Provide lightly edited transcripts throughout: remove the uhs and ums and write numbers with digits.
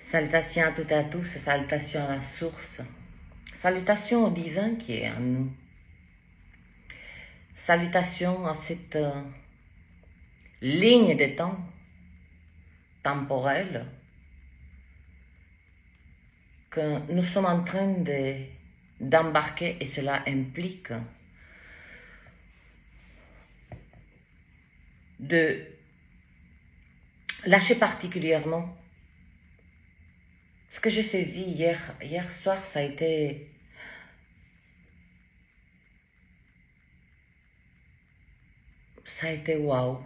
Salutations à toutes et à tous, salutations à la source, salutations au divin qui est en nous, salutations à cette ligne de temps temporelle que nous sommes en train d'embarquer et cela implique de lâcher particulièrement. Ce que j'ai saisi hier soir, ça a été waouh.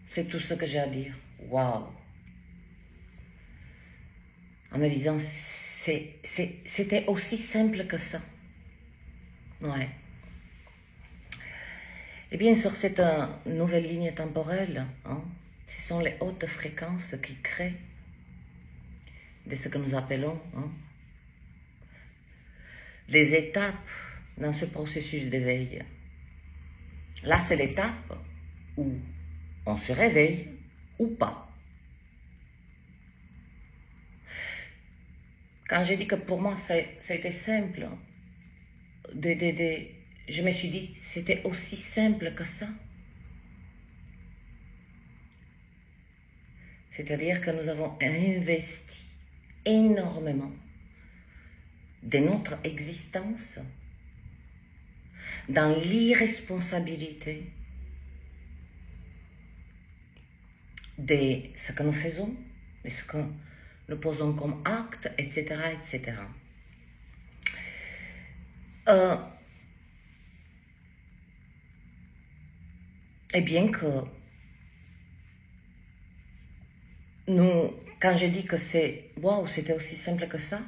C'est tout ce que j'ai à dire. Waouh. En me disant, c'était aussi simple que ça. Ouais. Et bien, sur cette nouvelle ligne temporelle, ce sont les hautes fréquences qui créent de ce que nous appelons des étapes dans ce processus d'éveil. Là, c'est l'étape où on se réveille ou pas. Quand j'ai dit que pour moi, ça a été simple, je me suis dit, c'était aussi simple que ça. C'est-à-dire que nous avons investi énormément de notre existence dans l'irresponsabilité de ce que nous faisons, de ce que nous posons comme acte, etc., etc. Et bien que nous, quand je dis que c'est waouh, c'était aussi simple que ça,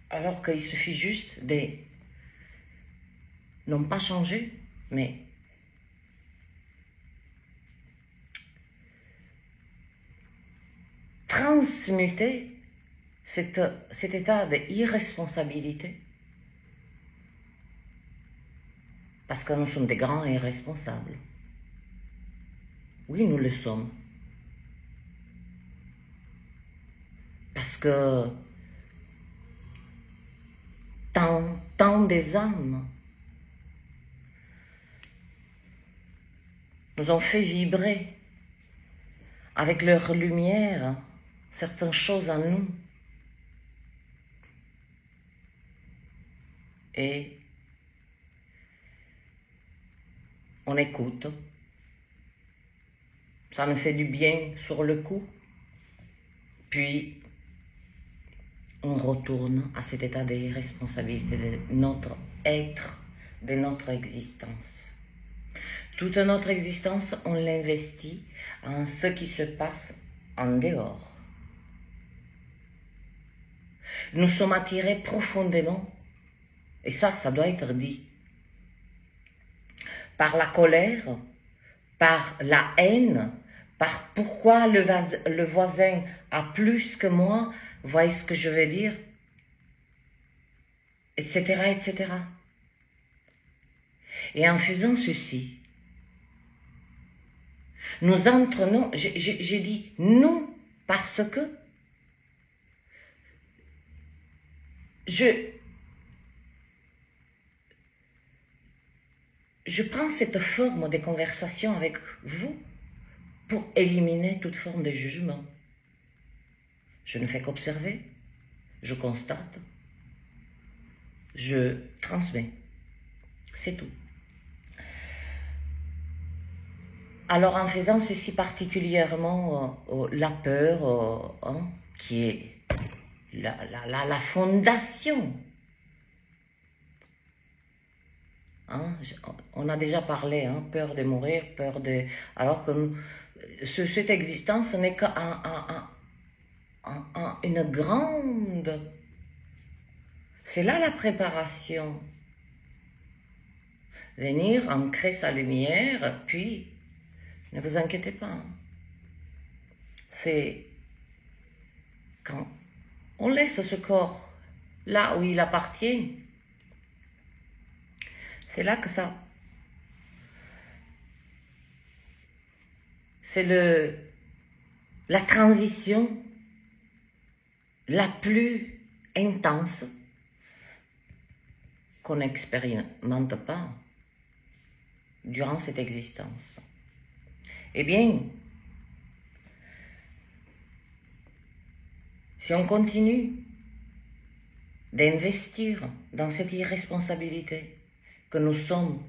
alors qu'il suffit juste de non pas changer, mais transmuter cet état d'irresponsabilité. Parce que nous sommes des grands irresponsables. Oui, nous le sommes. Parce que tant des âmes nous ont fait vibrer avec leur lumière certaines choses en nous. Et on écoute. Ça nous fait du bien sur le coup. Puis, on retourne à cet état de responsabilité de notre être, de notre existence. Toute notre existence, on l'investit en ce qui se passe en dehors. Nous sommes attirés profondément, et ça doit être dit, par la colère, par la haine, par pourquoi le voisin a plus que moi, voyez ce que je veux dire, etc., etc. Et en faisant ceci, nous entraînons, j'ai dit nous, parce que je prends cette forme de conversation avec vous pour éliminer toute forme de jugement. Je ne fais qu'observer, je constate, je transmets. C'est tout. Alors en faisant ceci particulièrement, la peur, qui est la fondation. On a déjà parlé, peur de mourir, peur de... Alors que cette existence n'est qu'une grande... C'est là la préparation. Venir ancrer sa lumière, puis ne vous inquiétez pas. C'est quand on laisse ce corps là où il appartient, c'est là que ça... C'est la transition la plus intense qu'on n'expérimente pas durant cette existence. Eh bien, si on continue d'investir dans cette irresponsabilité que nous sommes,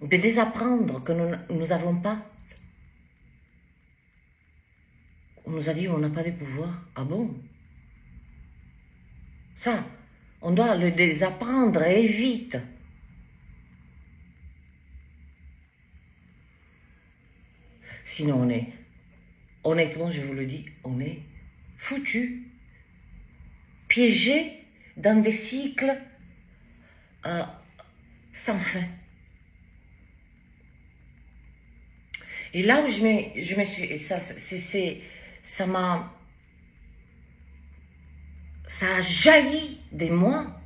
de désapprendre que nous n'avons pas. On nous a dit on n'a pas de pouvoir. Ah bon? Ça, on doit le désapprendre et vite. Sinon on est, honnêtement je vous le dis, on est foutu, piégé dans des cycles sans fin. Et là où je me suis, ça a jailli de moi.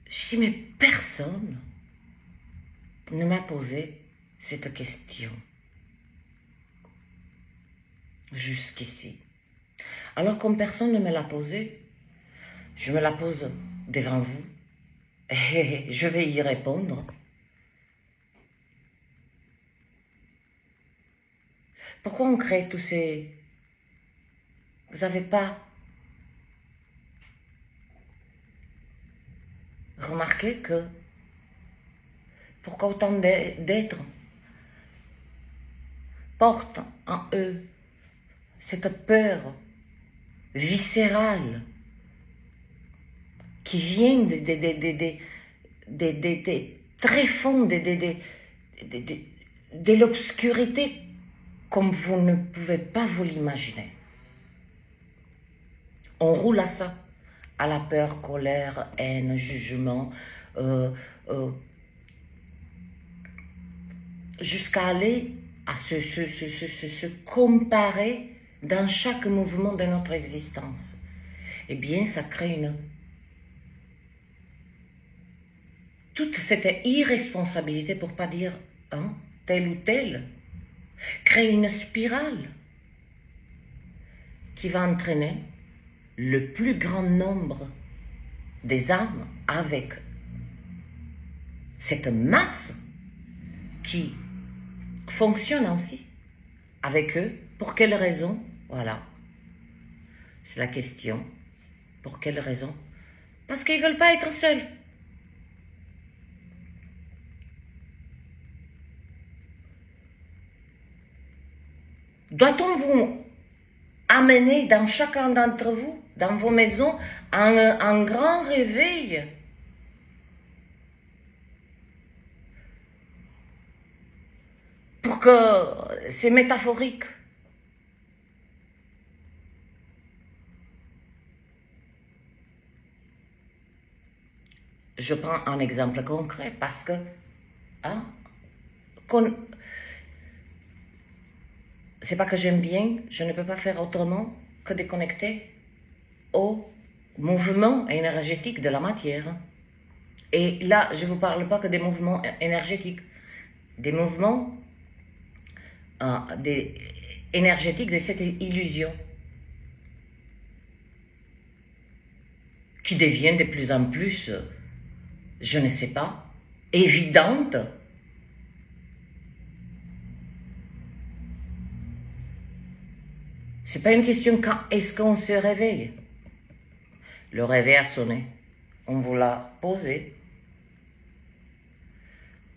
Je dis mais personne ne m'a posé cette question jusqu'ici. Alors comme personne ne me l'a posée, je me la pose devant vous et je vais y répondre. Pourquoi on crée tous ces... Vous n'avez pas remarqué que... Pourquoi autant d'êtres portent en eux cette peur viscérale qui vient des tréfonds de l'obscurité comme vous ne pouvez pas vous l'imaginer. On roule à ça, à la peur, colère, haine, jugement, jusqu'à aller à se comparer dans chaque mouvement de notre existence. Eh bien, ça crée toute cette irresponsabilité, pour ne pas dire tel ou tel, crée une spirale qui va entraîner le plus grand nombre des âmes avec cette masse qui fonctionne ainsi avec eux. Pour quelle raison? Voilà, c'est la question. Pour quelle raison? Parce qu'ils ne veulent pas être seuls. Doit-on vous amener dans chacun d'entre vous, dans vos maisons, un grand réveil? Pour que c'est métaphorique. Je prends un exemple concret parce que c'est pas que j'aime bien, je ne peux pas faire autrement que de connecter au mouvement énergétique de la matière. Et là, je ne vous parle pas que des mouvements énergétiques, des mouvements énergétiques de cette illusion qui devient de plus en plus, je ne sais pas, évidente. C'est pas une question quand est-ce qu'on se réveille. Le réveil a sonné. On vous l'a posé.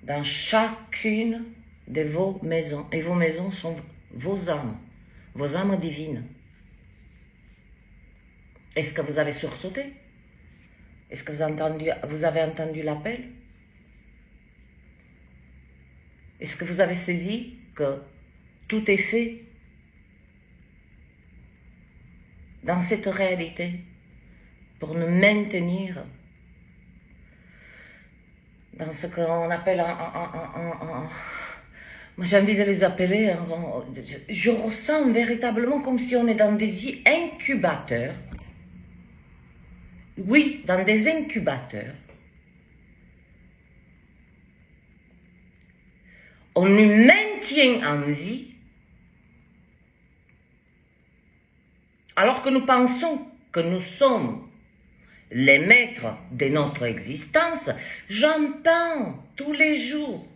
Dans chacune de vos maisons. Et vos maisons sont vos âmes divines. Est-ce que vous avez sursauté? Est-ce que vous avez entendu l'appel? Est-ce que vous avez saisi que tout est fait dans cette réalité pour nous maintenir dans ce qu'on appelle moi j'ai envie de les appeler, je ressens véritablement comme si on est dans des incubateurs. Oui, dans des incubateurs. On nous maintient maintient en vie, alors que nous pensons que nous sommes les maîtres de notre existence, j'entends tous les jours: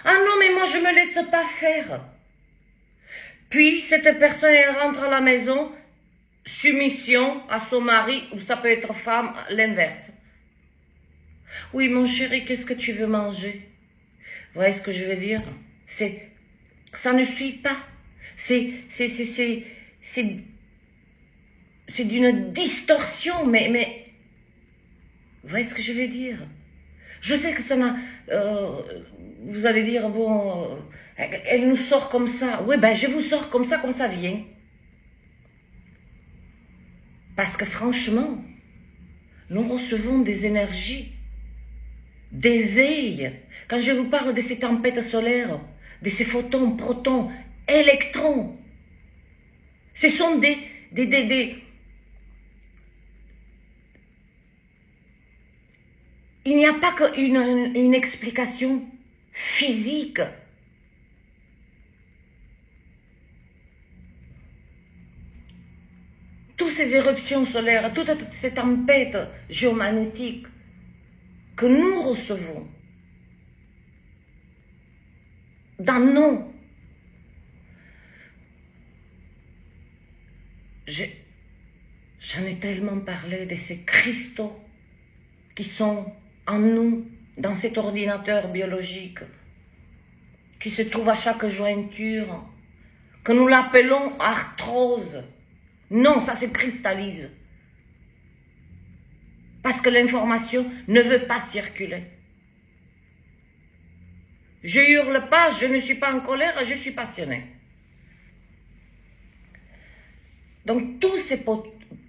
ah non, mais moi je me laisse pas faire. Puis cette personne, elle rentre à la maison, soumission à son mari, ou ça peut être femme, l'inverse. Oui, mon chéri, qu'est-ce que tu veux manger? Vous voyez ce que je veux dire? Ça ne suit pas. C'est d'une distorsion, mais vous voyez ce que je veux dire? Je sais que ça n'a... vous allez dire, bon, elle nous sort comme ça. Oui, ben je vous sors comme ça vient. Parce que franchement, nous recevons des énergies d'éveil. Quand je vous parle de ces tempêtes solaires, de ces photons, protons, électrons, ce sont il n'y a pas qu'une explication physique. Toutes ces éruptions solaires, toutes ces tempêtes géomagnétiques que nous recevons dans nos... J'en ai tellement parlé de ces cristaux qui sont en nous, dans cet ordinateur biologique, qui se trouve à chaque jointure, que nous l'appelons arthrose. Non, ça se cristallise. Parce que l'information ne veut pas circuler. Je hurle pas, je ne suis pas en colère, je suis passionnée. Donc tous ces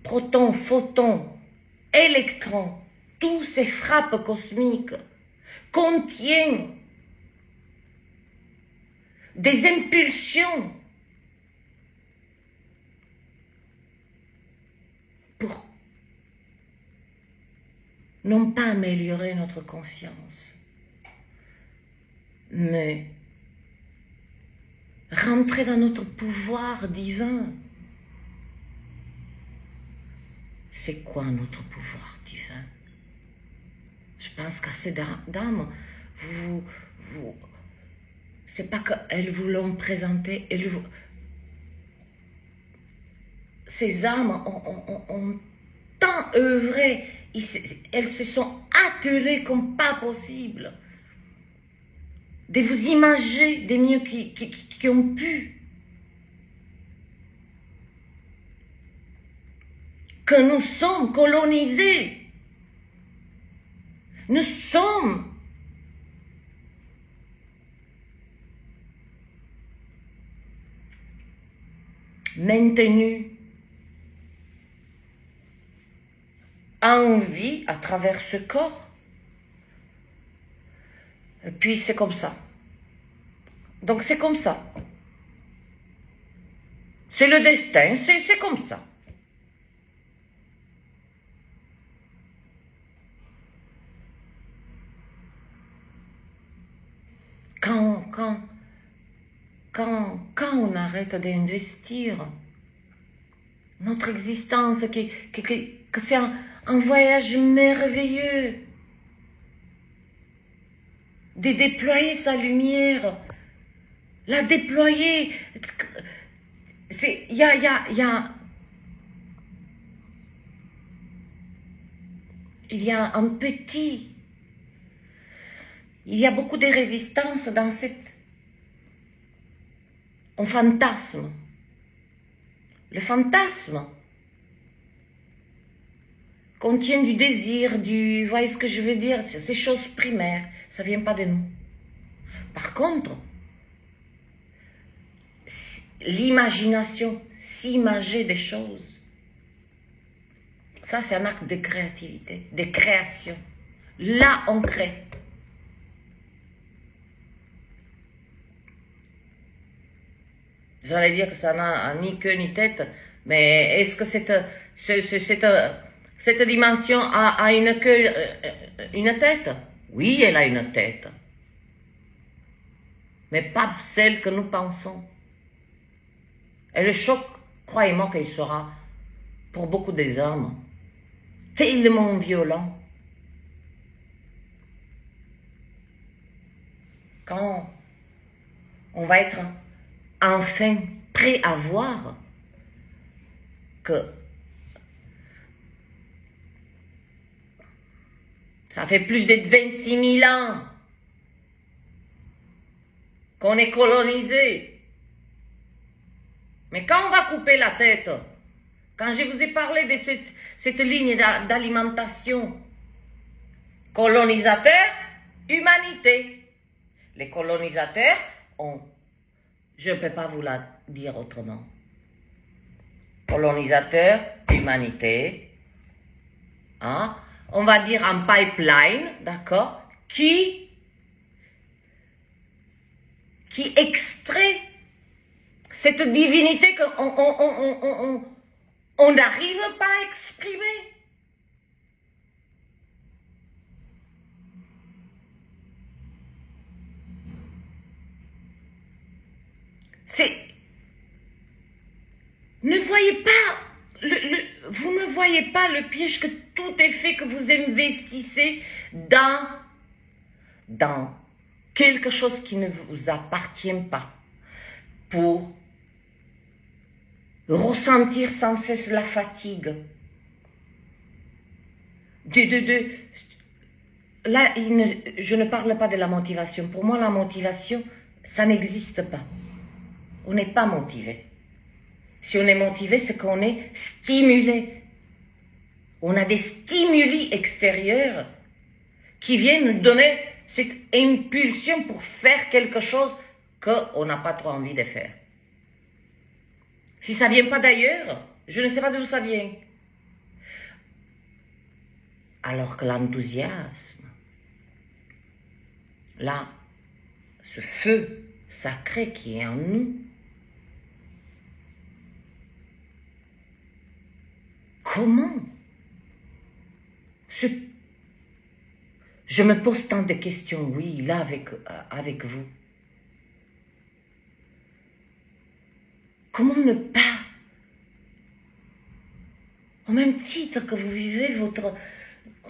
protons, photons, électrons, tous ces frappes cosmiques contiennent des impulsions pour non pas améliorer notre conscience, mais rentrer dans notre pouvoir divin. C'est quoi notre pouvoir divin? Je pense qu'à ces dames, c'est pas qu'elles vous l'ont présenté, ces âmes ont tant œuvré, elles se sont attelées comme pas possible de vous imager des mieux qui ont pu. Que nous sommes colonisés. Nous sommes maintenus en vie à travers ce corps. Et puis c'est comme ça. Donc c'est comme ça. C'est le destin, c'est comme ça. Quand on arrête d'investir notre existence, que c'est un voyage merveilleux, de déployer sa lumière, la déployer, il y a un petit... Il y a beaucoup de résistance dans on fantasme. Le fantasme contient du désir, vous voyez ce que je veux dire, ces choses primaires, ça ne vient pas de nous. Par contre, l'imagination, s'imager des choses, ça c'est un acte de créativité, de création. Là, on crée. Vous allez dire que ça n'a ni queue ni tête, mais est-ce que cette dimension a une queue, une tête? Oui, elle a une tête. mais pas celle que nous pensons. Et le choc, croyez-moi qu'il sera, pour beaucoup des hommes, tellement violent. Quand on va être enfin prêt à voir que ça fait plus de 26 000 ans qu'on est colonisé. Mais quand on va couper la tête, quand je vous ai parlé de cette ligne d'alimentation, colonisateur, humanité. Les colonisateurs ont, je ne peux pas vous la dire autrement, colonisateur, humanité, hein? On va dire un pipeline, d'accord, qui extrait cette divinité qu'on n'arrive pas à exprimer. Ne voyez pas, vous ne voyez pas le piège que tout est fait, que vous investissez dans quelque chose qui ne vous appartient pas pour ressentir sans cesse la fatigue. Là, je ne parle pas de la motivation. Pour moi, la motivation, ça n'existe pas. On n'est pas motivé. Si on est motivé, c'est qu'on est stimulé. On a des stimuli extérieurs qui viennent nous donner cette impulsion pour faire quelque chose qu'on n'a pas trop envie de faire. Si ça ne vient pas d'ailleurs, je ne sais pas d'où ça vient. Alors que l'enthousiasme, là, ce feu sacré qui est en nous, comment je me pose tant de questions, oui, là avec vous. Comment ne pas, au même titre que vous vivez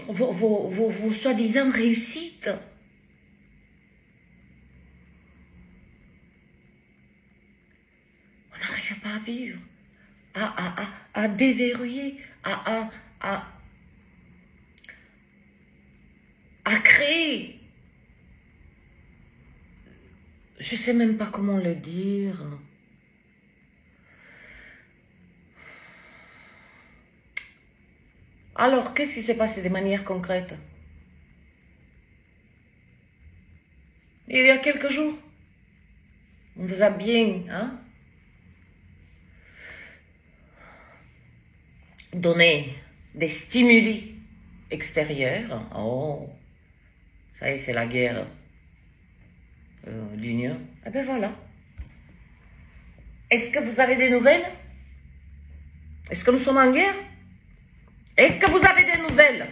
vos soi-disant réussites, on n'arrive pas à vivre, à déverrouiller, à créer. Je ne sais même pas comment le dire. Alors, qu'est-ce qui s'est passé de manière concrète? Il y a quelques jours, on vous a bien donné des stimuli extérieurs. Oh, ça y est, c'est la guerre d'union. Eh bien voilà. Est-ce que vous avez des nouvelles? Est-ce que nous sommes en guerre? Est-ce que vous avez des nouvelles?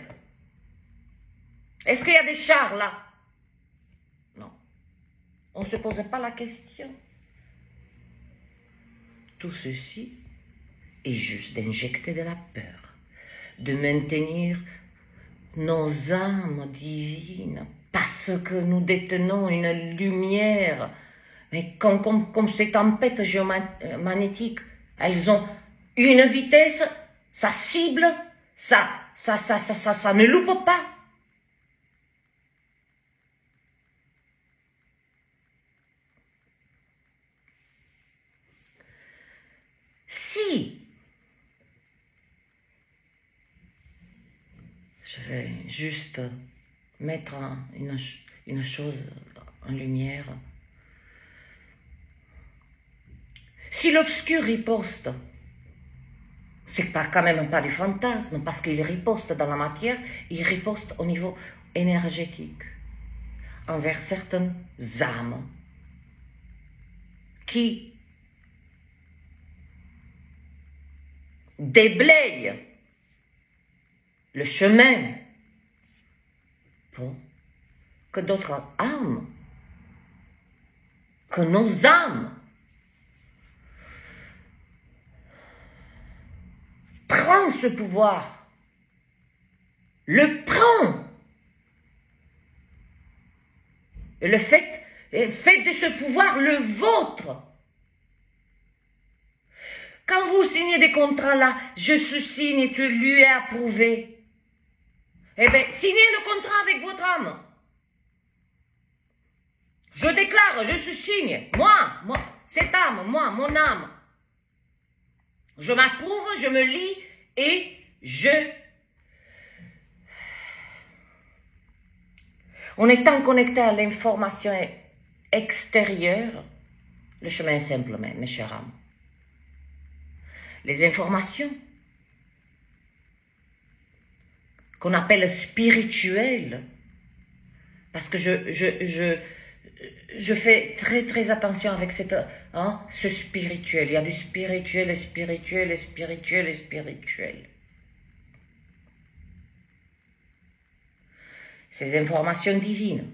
Est-ce qu'il y a des chars là? Non. On ne se pose pas la question. Tout ceci est juste d'injecter de la peur, de maintenir nos âmes divines parce que nous détenons une lumière. Mais comme ces tempêtes géomagnétiques, elles ont une vitesse, ça cible, ça ne loupe pas. Si je vais juste mettre une chose en lumière, si l'obscur riposte, c'est pas quand même pas du fantasme, parce qu'il riposte dans la matière, il riposte au niveau énergétique, envers certaines âmes qui déblayent le chemin pour que d'autres âmes que nos âmes prennent ce pouvoir, le prend. Et le fait, faites de ce pouvoir le vôtre. Quand vous signez des contrats là, je signe et tu lui es approuvé. Eh bien, signez le contrat avec votre âme. Je déclare, je signe, moi, cette âme, moi, mon âme. Je m'approuve, je me lie et en étant connecté à l'information extérieure, le chemin est simple, mes chers âmes. Les informations qu'on appelle spirituelles, parce que je fais très très attention avec ce spirituel. Il y a du spirituel et spirituel et spirituel et spirituel. Ces informations divines,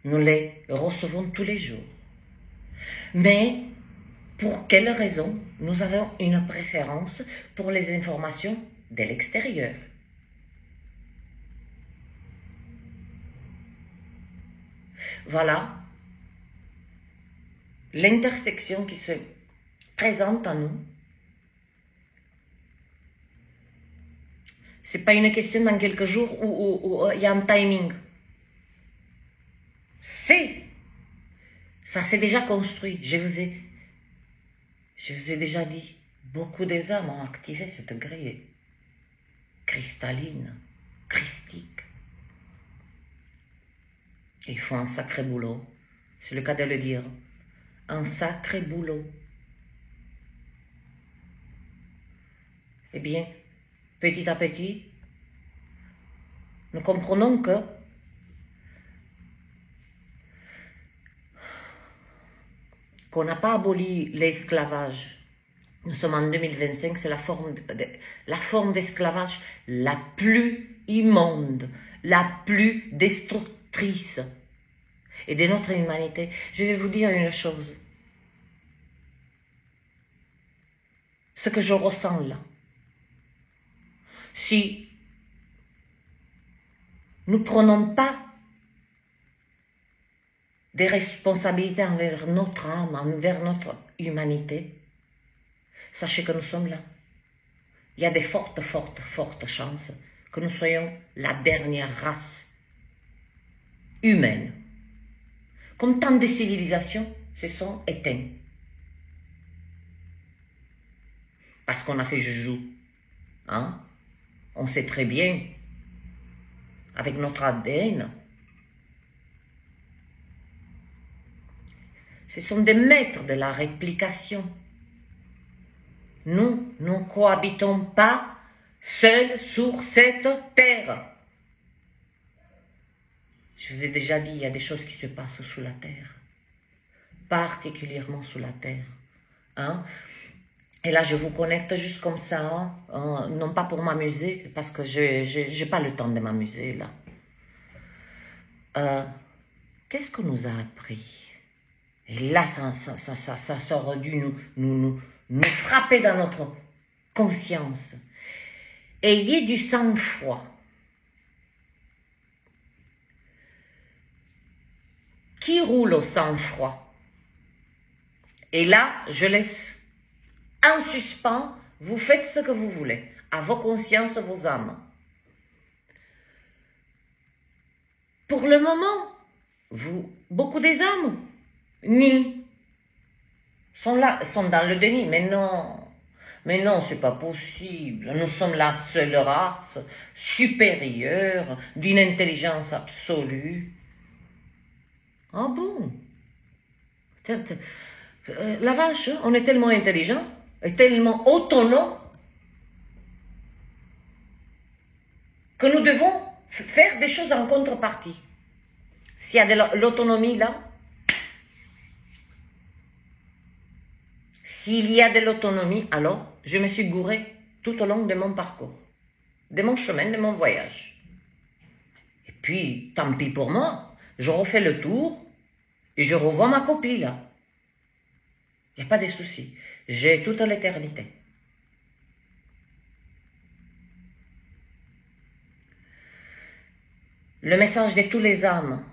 nous les recevons tous les jours. Mais pour quelle raison nous avons une préférence pour les informations de l'extérieur? Voilà l'intersection qui se présente à nous. Ce n'est pas une question dans quelques jours où il y a un timing. Ça s'est déjà construit. Je vous ai déjà dit, beaucoup des âmes ont activé cette grille cristalline, christique. Et ils font un sacré boulot. C'est le cas de le dire. Un sacré boulot. Eh bien, petit à petit, nous comprenons qu'on n'a pas aboli l'esclavage. Nous sommes en 2025, c'est la forme d'esclavage la plus immonde, la plus destructrice et de notre humanité. Je vais vous dire une chose. Ce que je ressens là, si nous ne prenons pas des responsabilités envers notre âme, envers notre humanité, sachez que nous sommes là. Il y a des fortes chances que nous soyons la dernière race humaine. Comme tant de civilisations se sont éteintes. Parce qu'on a fait joujou. Hein? On sait très bien, avec notre ADN, ce sont des maîtres de la réplication. Nous ne cohabitons pas seuls sur cette terre. Je vous ai déjà dit, il y a des choses qui se passent sous la terre. Particulièrement sous la terre. Hein? Et là, je vous connecte juste comme ça, hein? Non pas pour m'amuser, parce que je n'ai pas le temps de m'amuser là. Qu'est-ce qu'on nous a appris? Et là, ça aurait dû nous frapper dans notre conscience. Ayez du sang-froid. Qui roule au sang-froid? Et là, je laisse en suspens, vous faites ce que vous voulez, à vos consciences, vos âmes. Pour le moment, beaucoup des âmes sont dans le déni. Mais non, c'est pas possible. Nous sommes la seule race supérieure d'une intelligence absolue. Ah bon? La vache, on est tellement intelligent et tellement autonome que nous devons faire des choses en contrepartie. S'il y a de l'autonomie là, s'il y a de l'autonomie, alors je me suis gourée tout au long de mon parcours, de mon chemin, de mon voyage. Et puis, tant pis pour moi, Je refais le tour et je revois ma copie là. Il n'y a pas de souci. J'ai toute l'éternité. Le message de tous les âmes,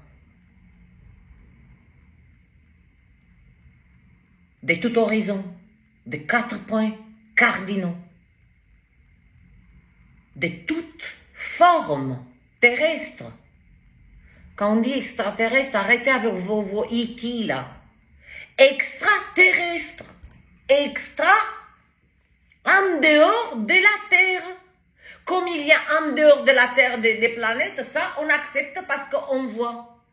de tout horizon, de 4 points cardinaux, de toute forme terrestre. Quand on dit extraterrestre, arrêtez avec vos E.T. là. Extraterrestre. Extra, en dehors de la Terre. Comme il y a en dehors de la Terre des planètes, ça, on accepte parce qu'on voit.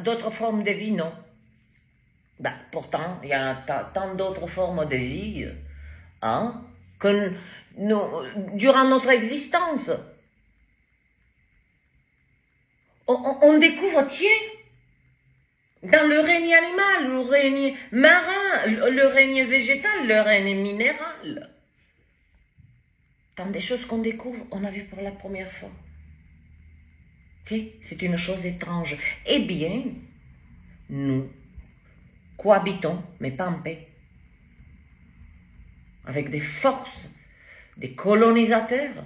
D'autres formes de vie, non. Ben, pourtant, il y a tant d'autres formes de vie hein, que durant notre existence. On découvre, tiens, dans le règne animal, le règne marin, le règne végétal, le règne minéral. Tant des choses qu'on découvre, on a vu pour la première fois. Tiens, c'est une chose étrange. Eh bien, nous cohabitons, mais pas en paix, avec des forces, des colonisateurs,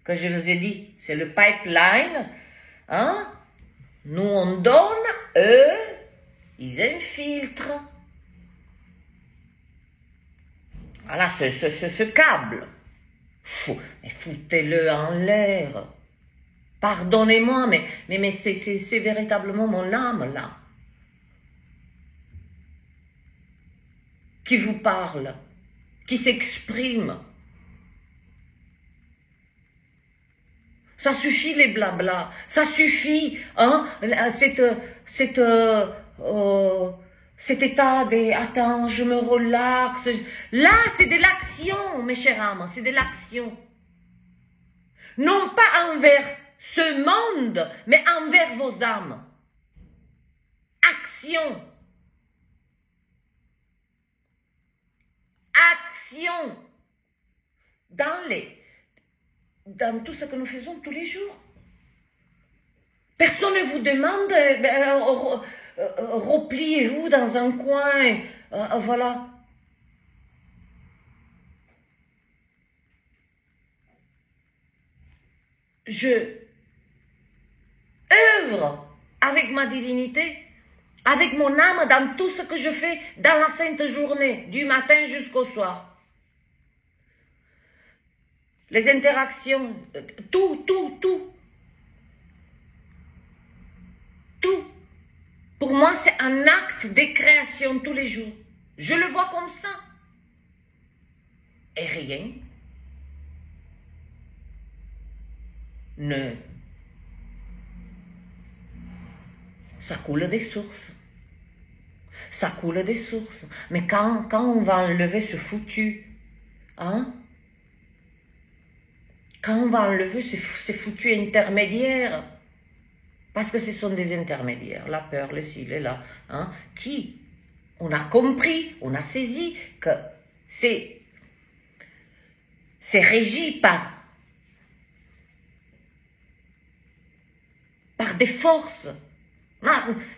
que je vous ai dit, c'est le pipeline, hein? Nous on donne, eux, ils infiltrent. Voilà, ce câble, foutez-le en l'air. Pardonnez-moi, mais c'est véritablement mon âme, là, qui vous parle, qui s'exprime. Ça suffit les blablas, ça suffit, hein, cet état de « attends, je me relaxe ». Là, c'est de l'action, mes chers âmes, c'est de l'action. Non pas envers ce monde, mais envers vos âmes. Action. Action. Dans tout ce que nous faisons tous les jours. Personne ne vous demande, repliez-vous dans un coin, voilà. Je œuvre avec ma divinité, avec mon âme dans tout ce que je fais dans la sainte journée, du matin jusqu'au soir. Les interactions, tout. Tout. Pour moi, c'est un acte de création tous les jours. Je le vois comme ça. Et rien ne... Ça coule des sources. Ça coule des sources. Mais quand on va enlever ce foutu, hein? Quand on va enlever ces foutus intermédiaires, parce que ce sont des intermédiaires, la peur, le ci, le là, hein, qui, on a compris, on a saisi que c'est régi par des forces.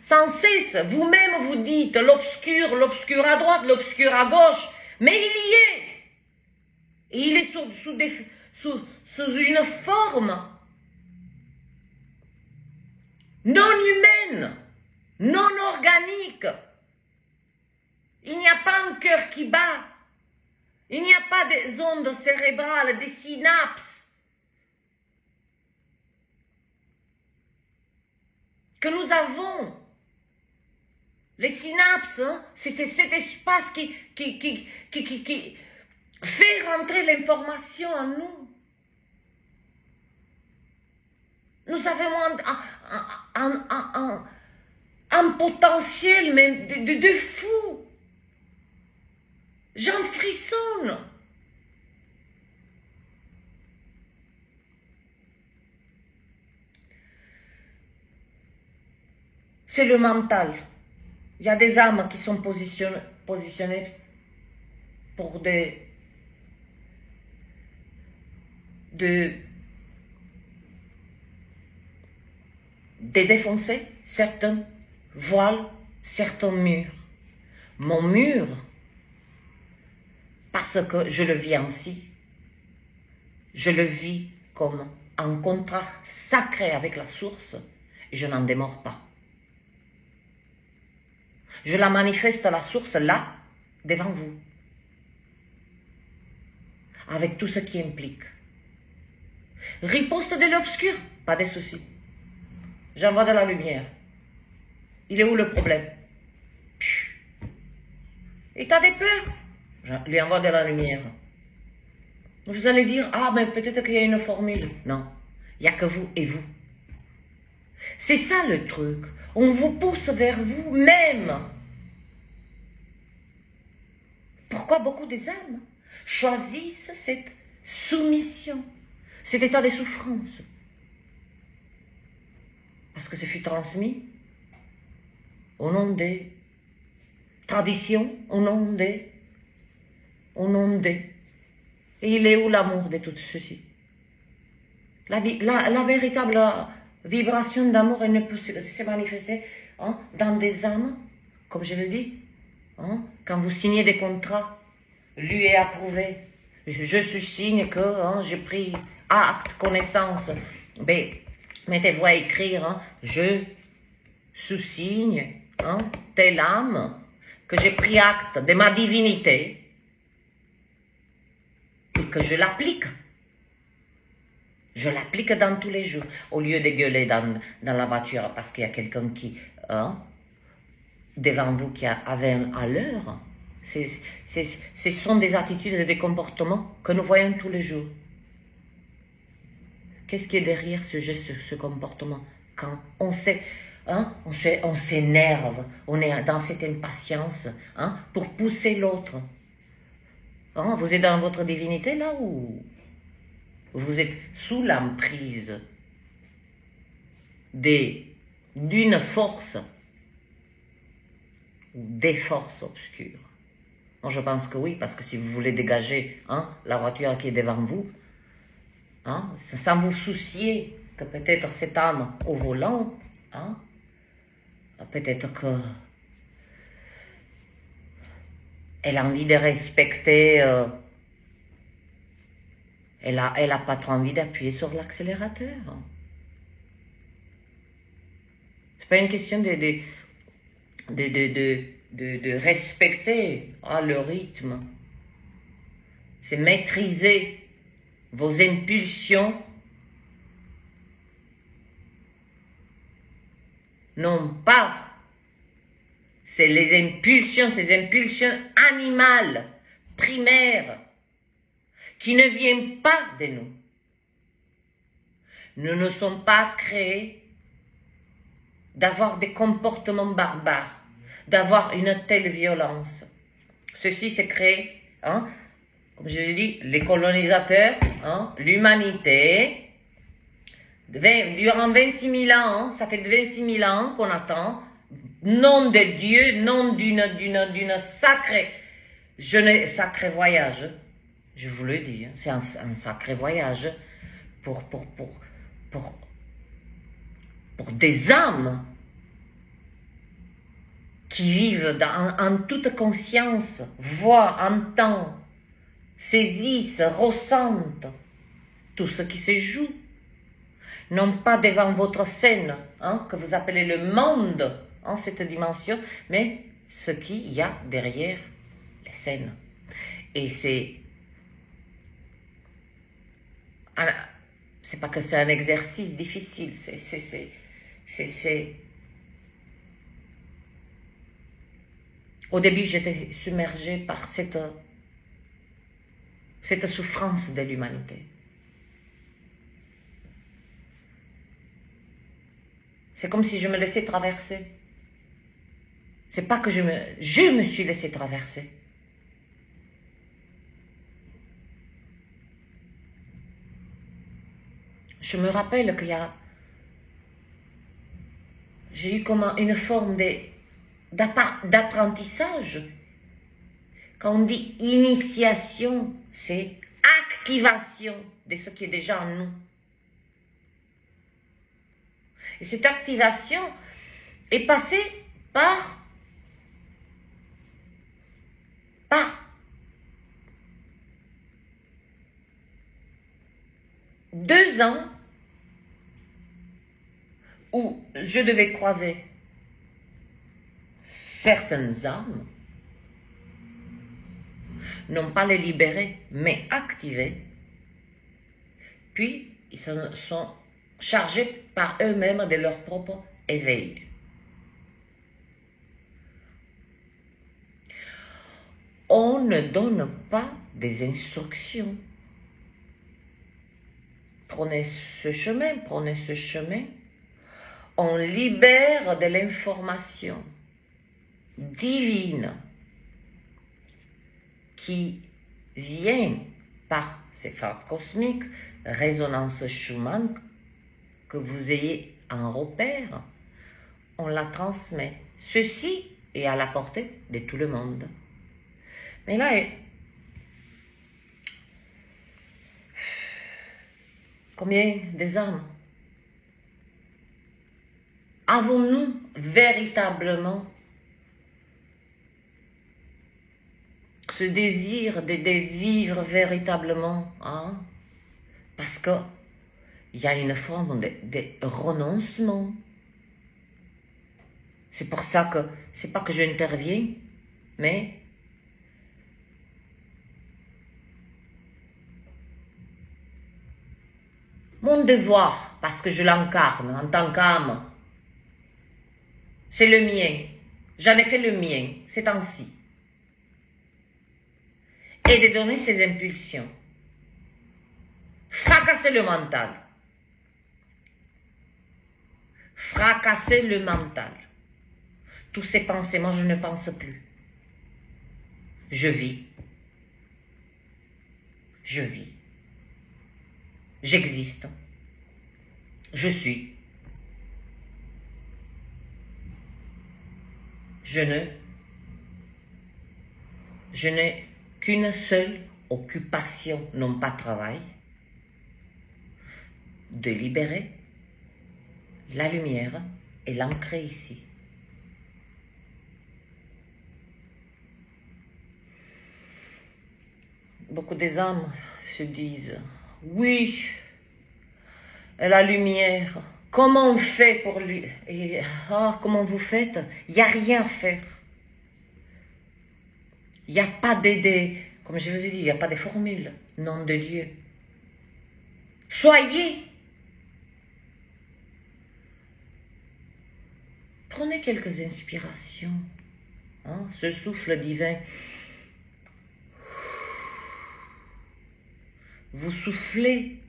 Sans cesse, vous-même vous dites l'obscur à droite, l'obscur à gauche, mais il y est. Et il est sous une forme non humaine, non organique. Il n'y a pas un cœur qui bat. Il n'y a pas des ondes cérébrales, des synapses. Que nous avons. Les synapses, hein, c'est cet espace qui fait rentrer l'information en nous. Nous avons un potentiel mais de fou. J'en frissonne. C'est le mental. Il y a des âmes qui sont positionnées pour de défoncer certains voiles, certains murs. Mon mur, parce que je le vis ainsi, je le vis comme un contrat sacré avec la source et je n'en démords pas. Je la manifeste la source là, devant vous, avec tout ce qui implique. Riposte de l'obscur, pas de souci. J'envoie de la lumière. Il est où le problème? Et t'as des peurs? Je lui envoie de la lumière. Vous allez dire, ah, mais peut-être qu'il y a une formule. Non, il n'y a que vous et vous. C'est ça le truc. On vous pousse vers vous-même. Pourquoi beaucoup des âmes choisissent cette soumission, cet état de souffrance? Parce que ce fut transmis au nom des traditions, au nom des... Et il est où l'amour de tout ceci? La véritable vibration d'amour, elle ne peut se manifester dans des âmes, comme je le dis, quand vous signez des contrats, lus et approuvés. Je signe que j'ai pris acte, connaissance. Ben, mettez-vous à écrire, je sous-signe telle âme que j'ai pris acte de ma divinité et que je l'applique. Je l'applique dans tous les jours. Au lieu de gueuler dans la voiture parce qu'il y a quelqu'un qui, devant vous, qui avait à l'heure. Ce sont des attitudes et des comportements que nous voyons tous les jours. Qu'est-ce qui est derrière ce geste, ce comportement? Quand on s'énerve, on est dans cette impatience pour pousser l'autre. Vous êtes dans votre divinité là où vous êtes sous l'emprise d'une force ou des forces obscures. Moi, je pense que oui, parce que si vous voulez dégager la voiture qui est devant vous, sans vous soucier que peut-être cette âme au volant, peut-être que elle a envie de respecter, elle a pas trop envie d'appuyer sur l'accélérateur. C'est pas une question de respecter le rythme. C'est maîtriser vos impulsions, non pas c'est ces impulsions animales, primaires, qui ne viennent pas de nous. Nous ne sommes pas créés d'avoir des comportements barbares, d'avoir une telle violence. Ceci s'est créé, comme je l'ai dit, les colonisateurs, l'humanité, durant 26 000 ans, ça fait 26 000 ans qu'on attend, nom de Dieu, nom d'une sacrée voyage, je vous le dis, c'est un sacré voyage pour des âmes qui vivent en toute conscience, voient, entendent, saisissent, ressentent tout ce qui se joue. Non pas devant votre scène, que vous appelez le monde, cette dimension, mais ce qu'il y a derrière les scènes. Et c'est pas que c'est un exercice difficile, Au début, j'étais submergée par cette souffrance de l'humanité. C'est comme si je me laissais traverser. C'est pas que je me suis laissé traverser. Je me rappelle j'ai eu comme une forme d'apprentissage. Quand on dit initiation, c'est activation de ce qui est déjà en nous. Et cette activation est passée par 2 ans où je devais croiser certaines âmes, non pas les libérer, mais activer. Puis, ils se sont chargés par eux-mêmes de leur propre éveil. On ne donne pas des instructions. Prenez ce chemin. On libère de l'information divine qui vient par ces phares cosmiques, résonance Schumann, que vous ayez en repère, on la transmet. Ceci est à la portée de tout le monde. Mais là, combien des âmes avons-nous véritablement ce désir de vivre véritablement, hein? Parce que il y a une forme de renoncement. C'est pour ça que c'est pas que j'interviens, mais mon devoir, parce que je l'incarne en tant qu'âme, c'est le mien. J'en ai fait le mien ces temps-ci. Et de donner ces impulsions. Fracasser le mental. Fracasser le mental. Tous ces pensées, moi je ne pense plus. Je vis. Je vis. J'existe. Je suis. Je n'ai qu'une seule occupation, non pas travail, de libérer la lumière et l'ancrer ici. Beaucoup des âmes se disent, oui, la lumière, comment on fait pour lui? Et, comment vous faites? Il n'y a rien à faire. Il n'y a pas d'idée, comme je vous ai dit, il n'y a pas de formule, nom de Dieu. Soyez. Prenez quelques inspirations, hein, ce souffle divin. Vous soufflez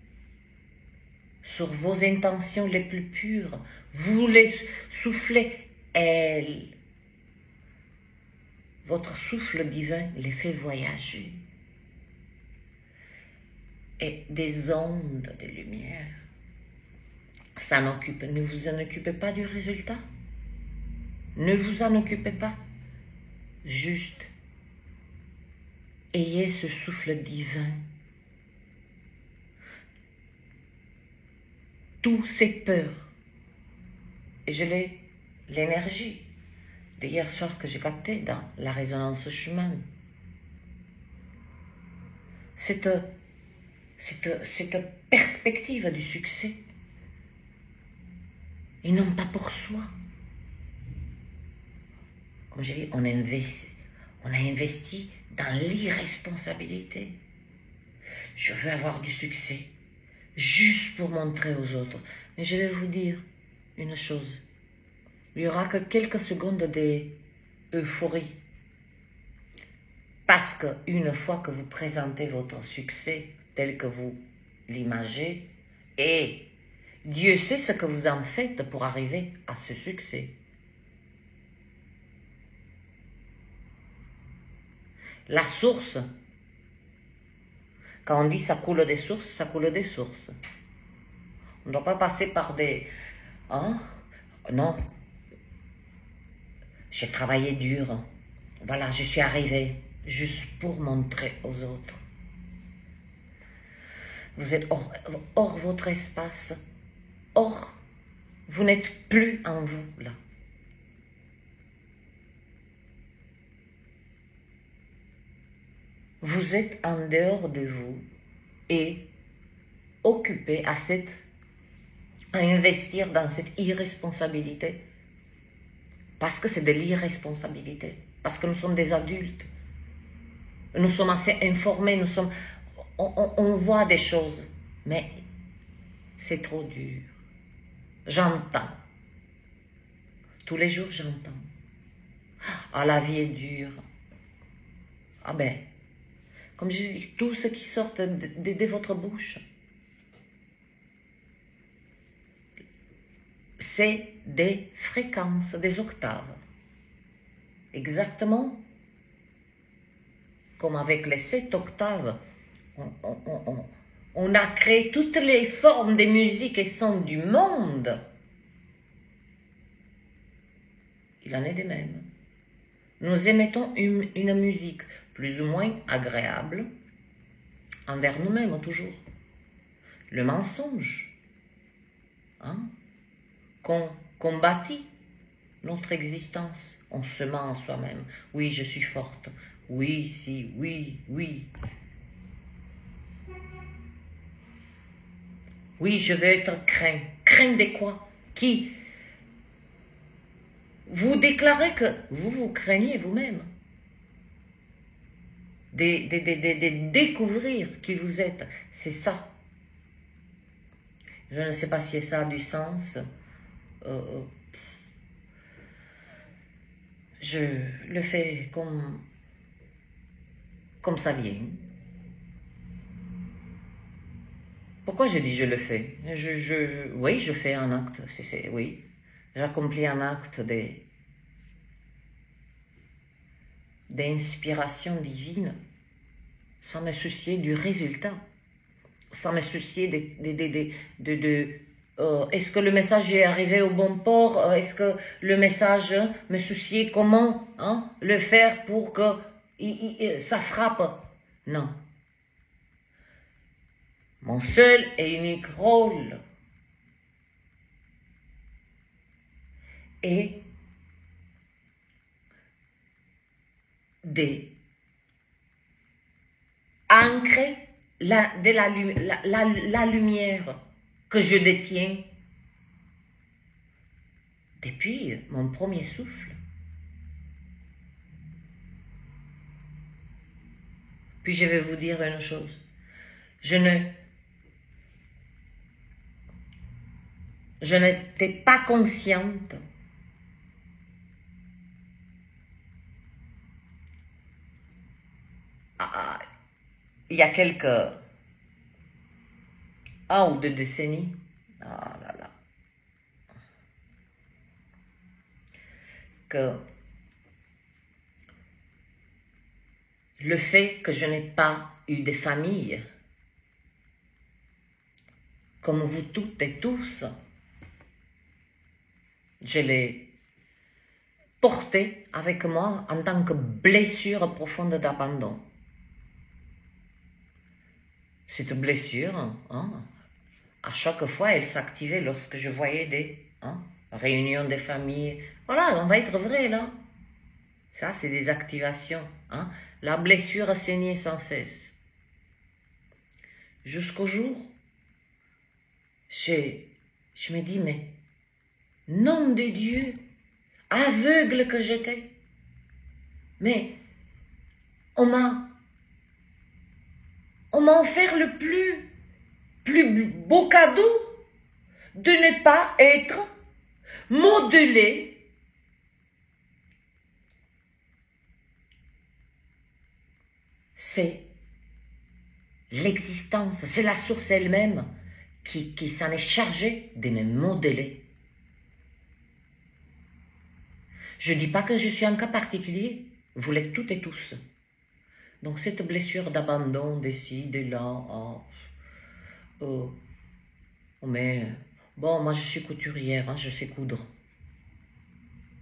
sur vos intentions les plus pures. Vous les soufflez, elles. Votre souffle divin les fait voyager. Et des ondes de lumière. Ça n'occupe, ne vous en occupez pas du résultat. Ne vous en occupez pas. Juste, ayez ce souffle divin. Tous ces peurs, et je l'ai, l'énergie d'hier soir que j'ai capté dans la résonance Schumann. Cette perspective du succès, et non pas pour soi. Comme j'ai dit, on a investi dans l'irresponsabilité. Je veux avoir du succès, juste pour montrer aux autres. Mais je vais vous dire une chose. Il n'y aura que quelques secondes d'euphorie. Parce qu'une fois que vous présentez votre succès tel que vous l'imagez, et Dieu sait ce que vous en faites pour arriver à ce succès. La source, quand on dit ça coule des sources, ça coule des sources. On ne doit pas passer par des... Hein? Non. J'ai travaillé dur. Voilà, je suis arrivée juste pour montrer aux autres. Vous êtes hors votre espace, hors Vous n'êtes plus en vous, là. Vous êtes en dehors de vous et occupé à investir dans cette irresponsabilité. Parce que c'est de l'irresponsabilité. Parce que nous sommes des adultes. Nous sommes assez informés, on voit des choses. Mais c'est trop dur. J'entends. Tous les jours, j'entends. Ah, la vie est dure. Ah ben, comme je dis, tout ce qui sort de votre bouche, c'est des fréquences, des octaves. Exactement comme avec les 7 octaves, on a créé toutes les formes de musique et sons du monde. Il en est de même. Nous émettons une musique plus ou moins agréable envers nous-mêmes toujours. Le mensonge, qu'on bâtit notre existence, on se ment en soi-même. Oui, je suis forte. Oui, si, oui, oui. Oui, je veux être craint. Craint de quoi? Qui? Vous déclarez que vous craignez vous-même. De découvrir qui vous êtes. C'est ça. Je ne sais pas si ça a du sens. Je le fais comme ça vient. Pourquoi je dis je le fais? Oui, je fais un acte. Oui, j'accomplis un acte d'inspiration divine sans me soucier du résultat, sans me soucier est-ce que le message est arrivé au bon port? Est-ce que le message, me soucier comment le faire pour que ça frappe? Non. Mon seul et unique rôle est d'ancrer la lumière que je détiens depuis mon premier souffle. Puis je vais vous dire une chose. Je n'étais pas consciente il y a un ou 2 décennies, que le fait que je n'ai pas eu de famille, comme vous toutes et tous, je l'ai porté avec moi en tant que blessure profonde d'abandon. Cette blessure, à chaque fois, elle s'activait lorsque je voyais des réunions de famille. Voilà, on va être vrai là. Ça, c'est des activations. La blessure saignait sans cesse. Jusqu'au jour, je me dis, mais nom de Dieu, aveugle que j'étais. Mais on m'a offert le plus beau cadeau de ne pas être modelé c'est l'existence, c'est la source elle-même qui s'en est chargée de me modeler. Je ne dis pas que je suis un cas particulier, vous l'êtes toutes et tous. Donc cette blessure d'abandon, d'ici, de là, mais bon, moi je suis couturière, je sais coudre.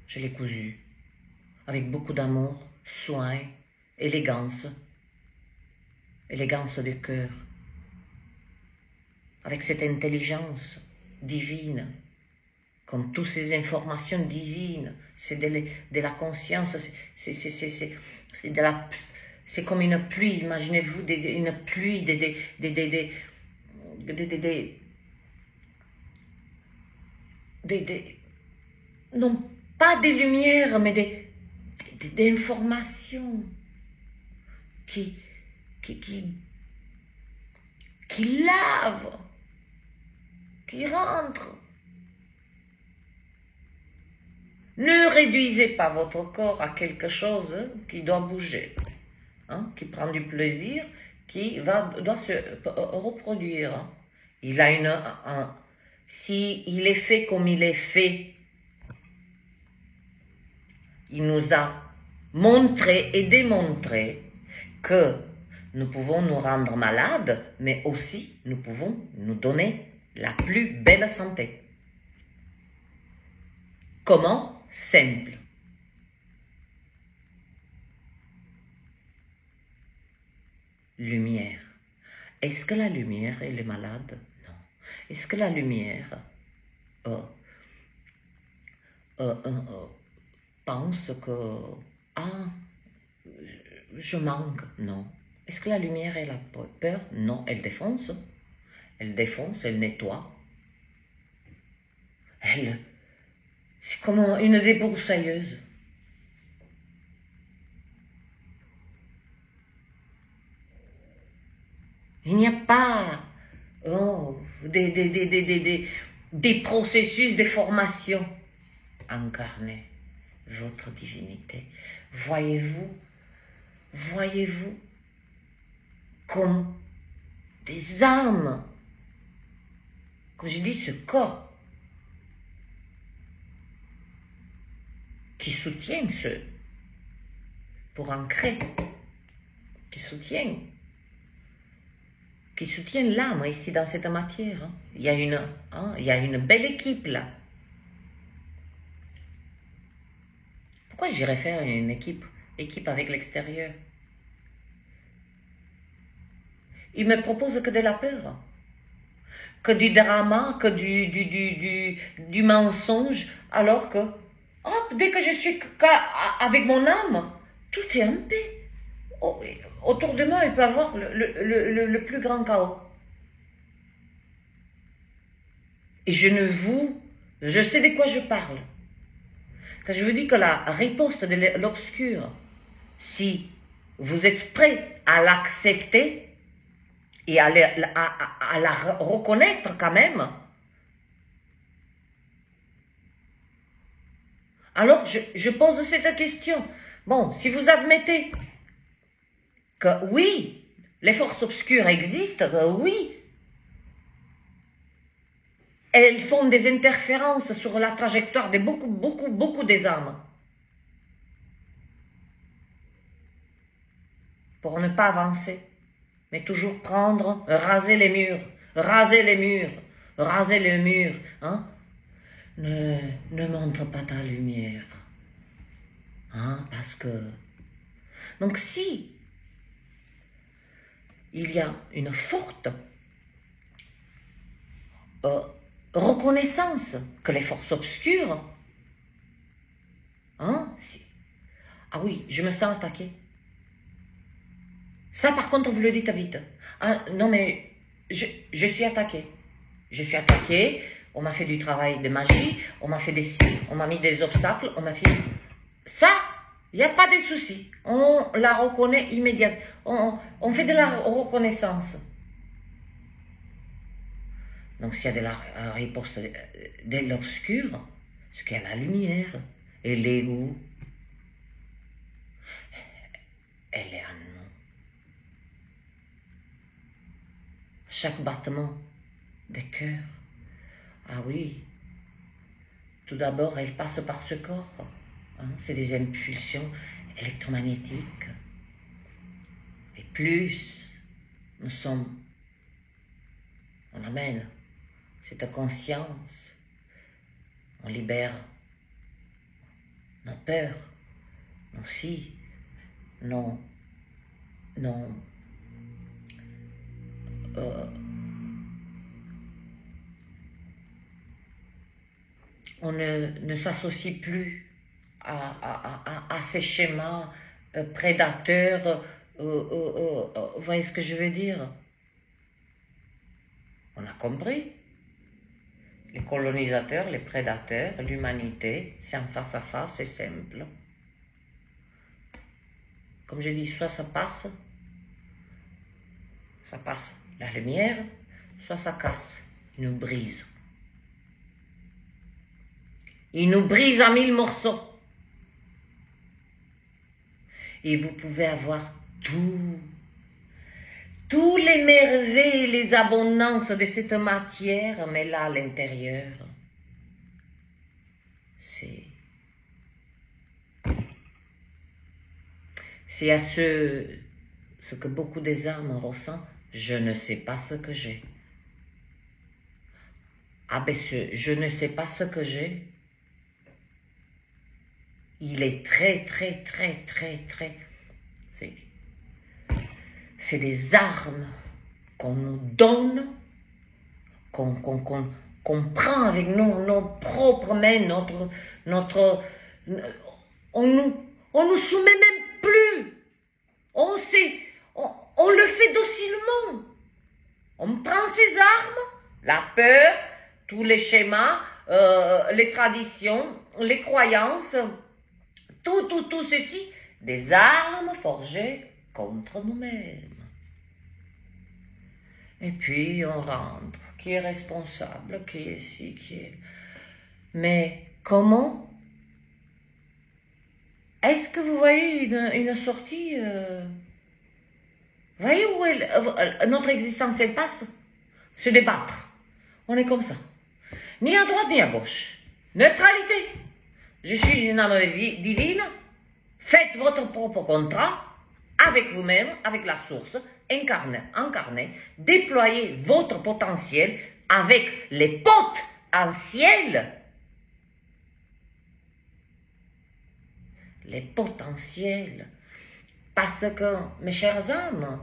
Je l'ai cousu avec beaucoup d'amour, soin, élégance de cœur, avec cette intelligence divine comme toutes ces informations divines, c'est de la conscience, c'est comme une pluie, imaginez-vous une pluie non pas des lumières, mais des informations qui lavent, qui rentrent. Ne réduisez pas votre corps à quelque chose qui doit bouger, qui prend du plaisir, qui doit se reproduire. Il a si il est fait comme il est fait, il nous a montré et démontré que nous pouvons nous rendre malades, mais aussi nous pouvons nous donner la plus belle santé. Comment? Simple. Lumière. Est-ce que la lumière, elle est malade? Non. Est-ce que la lumière pense que je manque? Non. Est-ce que la lumière, elle a peur? Non. Elle défonce. Elle défonce, elle nettoie. C'est comme une débroussailleuse. Il n'y a pas des processus de formation. Incarnez votre divinité. Voyez-vous comme des âmes, comme je dis, ce corps qui soutient pour ancrer, qui soutient l'âme ici dans cette matière. Il y a une belle équipe là. Pourquoi j'irais faire une équipe avec l'extérieur? Il me propose que de la peur, que du drama, que du mensonge, alors que dès que je suis avec mon âme, tout est en paix. Autour de moi, il peut y avoir le plus grand chaos. Et je sais de quoi je parle. Quand je vous dis que la riposte de l'obscur, si vous êtes prêt à l'accepter et à la reconnaître quand même, alors je pose cette question. Bon, si vous admettez que oui, les forces obscures existent, oui, elles font des interférences sur la trajectoire de beaucoup des âmes. Pour ne pas avancer, mais toujours raser les murs. Ne montre pas ta lumière. Parce que... Donc si il y a une forte reconnaissance que les forces obscures, ah oui, je me sens attaquée. Ça, par contre, vous le dites vite. Non, mais je suis attaquée. Je suis attaquée, on m'a fait du travail de magie, on m'a fait on m'a mis des obstacles, on m'a fait... Ça, il n'y a pas de souci. On la reconnaît immédiatement. On fait de la reconnaissance. Donc, s'il y a de la riposte de l'obscur, c'est qu'il y a la lumière. Elle est où? Elle est en nous. Chaque battement de cœur. Ah oui. Tout d'abord, elle passe par ce corps. C'est des impulsions électromagnétiques. Et plus on amène cette conscience, on libère nos peurs, nos on ne s'associe plus à ces schémas prédateurs. Vous voyez ce que je veux dire? On a compris. Les colonisateurs, les prédateurs, l'humanité, c'est en face à face, c'est simple. Comme je dis, soit ça passe la lumière, soit ça casse, il nous brise. Il nous brise en 1000 morceaux. Et vous pouvez avoir tous les merveilles, les abondances de cette matière, mais là, à l'intérieur, c'est à ce que beaucoup des âmes ressentent. Je ne sais pas ce que j'ai. Ah ben je ne sais pas ce que j'ai. Il est très. C'est des armes qu'on nous donne, qu'on prend avec nos propres mains, on nous soumet même plus. On le fait docilement. On prend ces armes, la peur, tous les schémas, les traditions, les croyances, tout ceci, des armes forgées contre nous-mêmes. Et puis on rentre, qui est responsable, qui est ci, qui est... Mais comment? Est-ce que vous voyez une sortie vous voyez où notre existence elle passe? Se débattre. On est comme ça. Ni à droite ni à gauche. Neutralité. Je suis une âme divine. Faites votre propre contrat avec vous-même, avec la source, incarnée. Déployez votre potentiel avec les potentiels. Les potentiels. Parce que, mes chères âmes,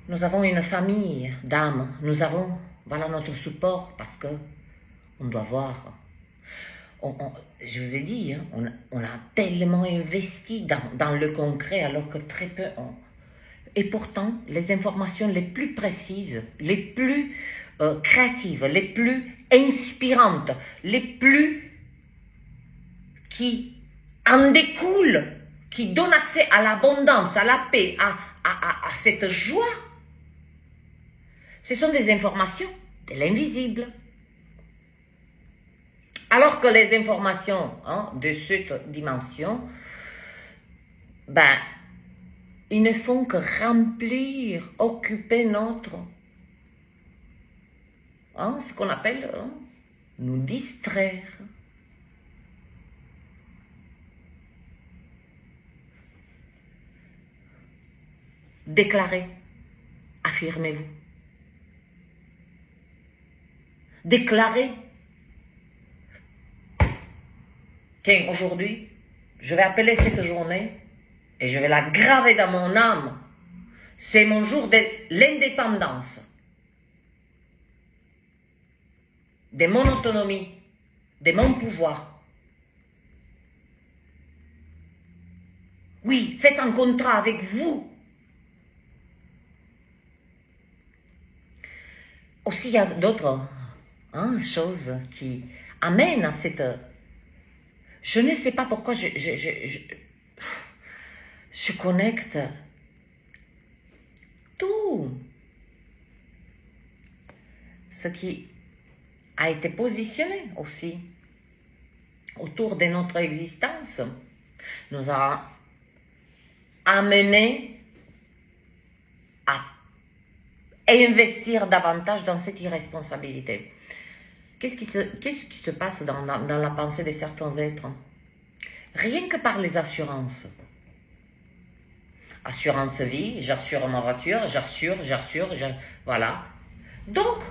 nous avons une famille d'âmes. Nous avons, voilà notre support parce que on doit voir. Je vous ai dit, hein, on a tellement investi dans le concret alors que très peu ont. Et pourtant, les informations les plus précises, les plus créatives, les plus inspirantes, les plus qui en découlent, qui donnent accès à l'abondance, à la paix, à cette joie, ce sont des informations de l'invisible. Alors que les informations de cette dimension, ils ne font que remplir, occuper notre, ce qu'on appelle nous distraire. Déclarez, affirmez-vous. Déclarez. Tiens, aujourd'hui, je vais appeler cette journée et je vais la graver dans mon âme. C'est mon jour de l'indépendance, de mon autonomie, de mon pouvoir. Oui, faites un contrat avec vous. Aussi, il y a d'autres choses qui amènent à cette... Je ne sais pas pourquoi je connecte tout ce qui a été positionné aussi autour de notre existence nous a amené à investir davantage dans cette irresponsabilité. Qu'est-ce qui se passe dans la pensée de certains êtres? Rien que par les assurances. Assurance vie, j'assure ma voiture, j'assure, voilà. Donc,